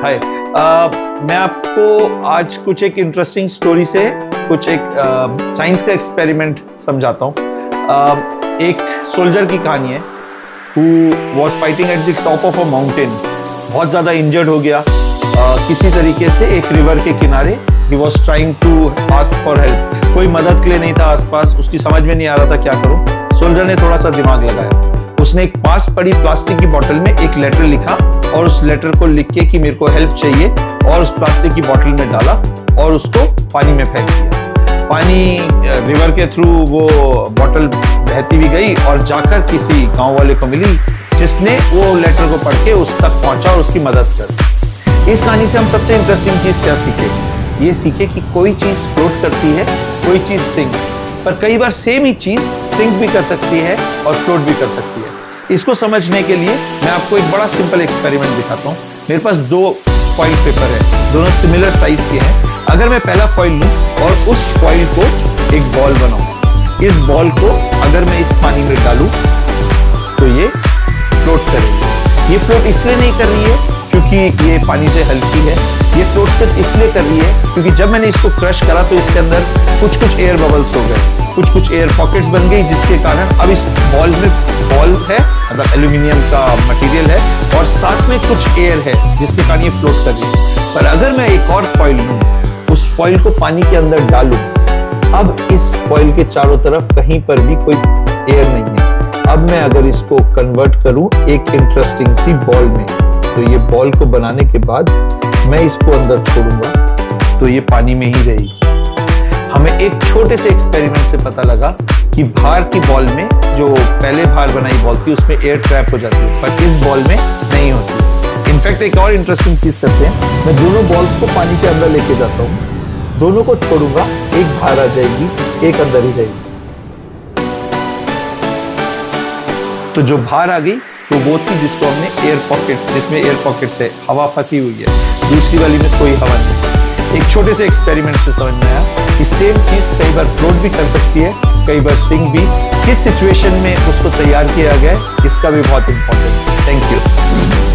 हाय, मैं आपको आज कुछ एक इंटरेस्टिंग स्टोरी से कुछ एक साइंस का एक्सपेरिमेंट समझाता हूँ। एक सोल्जर की कहानी है who was fighting at the top of a mountain। बहुत ज़्यादा इंजर्ड हो गया किसी तरीके से एक रिवर के किनारे। he was trying to ask for help। कोई मदद के लिए नहीं था आसपास, उसकी समझ में नहीं आ रहा था क्या करूँ। सोल्जर ने थोड़ा सा दिमाग लगाया, उसने एक पास पड़ी प्लास्टिक की बोतल में एक लेटर लिखा और उस लेटर को लिख के कि मेरे को हेल्प चाहिए, और उस प्लास्टिक की बोतल में डाला और उसको पानी में फेंक दिया। पानी रिवर के थ्रू वो बोतल बहती भी गई और जाकर किसी गांव वाले को मिली जिसने वो लेटर को पढ़ के उस तक पहुंचा और उसकी मदद कर। इस कहानी से हम सबसे इंटरेस्टिंग चीज क्या सीखे? ये सीखे कि कोई चीज फ्लोट करती है, कोई चीज सिंक, पर कई बार सेम ही चीज सिंक भी कर सकती है और फ्लोट भी कर सकती है। इसको समझने के लिए मैं आपको एक बड़ा सिंपल एक्सपेरिमेंट दिखाता हूँ। मेरे पास दो फॉइल पेपर है, दोनों सिमिलर साइज के हैं। अगर मैं पहला फॉइल लूं और उस फॉइल को एक बॉल बनाऊं, इस बॉल को अगर मैं इस पानी में डालूं तो ये फ्लोट करेगी। ये फ्लोट इसलिए नहीं कर रही है क्योंकि ये पानी से हल्की है, ये फ्लोट सिर्फ इसलिए कर रही है क्योंकि जब मैंने इसको क्रश करा तो इसके अंदर कुछ एयर बबल्स हो गए, कुछ एयर पॉकेट्स बन गई, जिसके कारण अब इस बॉल में बॉल है, मतलब एल्यूमिनियम का मटेरियल है और साथ में कुछ एयर है जिसके कारण ये फ्लोट कर रही है। पर अगर मैं एक और फॉइल लूं, उस फॉइल को पानी के अंदर डालूं, अब इस फॉइल के चारों तरफ कहीं पर भी कोई एयर नहीं है। अब मैं अगर इसको कन्वर्ट करूं एक इंटरेस्टिंग सी बॉल में, तो ये बॉल को बनाने के बाद मैं इसको अंदर छोड़ूंगा तो ये पानी में ही रहेगी। हमें एक छोटे से एक्सपेरिमेंट से पता लगा कि बाहर की बॉल में जो पहले बाहर बनाई बॉल थी उसमें एयर ट्रैप हो जाती है, पर इस बॉल में नहीं होती। इनफैक्ट एक और इंटरेस्टिंग चीज करते हैं, मैं दोनों बॉल्स को पानी के अंदर लेके जाता हूँ, दोनों को छोड़ूंगा, एक बाहर आ जाएगी, एक अंदर ही रहेगी। तो जो बाहर आ गई तो वो थी जिसको हमने एयर पॉकेट्स, जिसमें एयर पॉकेट्स है, हवा फंसी हुई है। दूसरी वाली में कोई हवा नहीं। एक छोटे से एक्सपेरिमेंट से समझ में आया कि सेम चीज कई बार फ्लोट भी कर सकती है, कई बार सिंक भी। किस सिचुएशन में उसको तैयार किया गया है इसका भी बहुत इंपॉर्टेंस है। Thank you.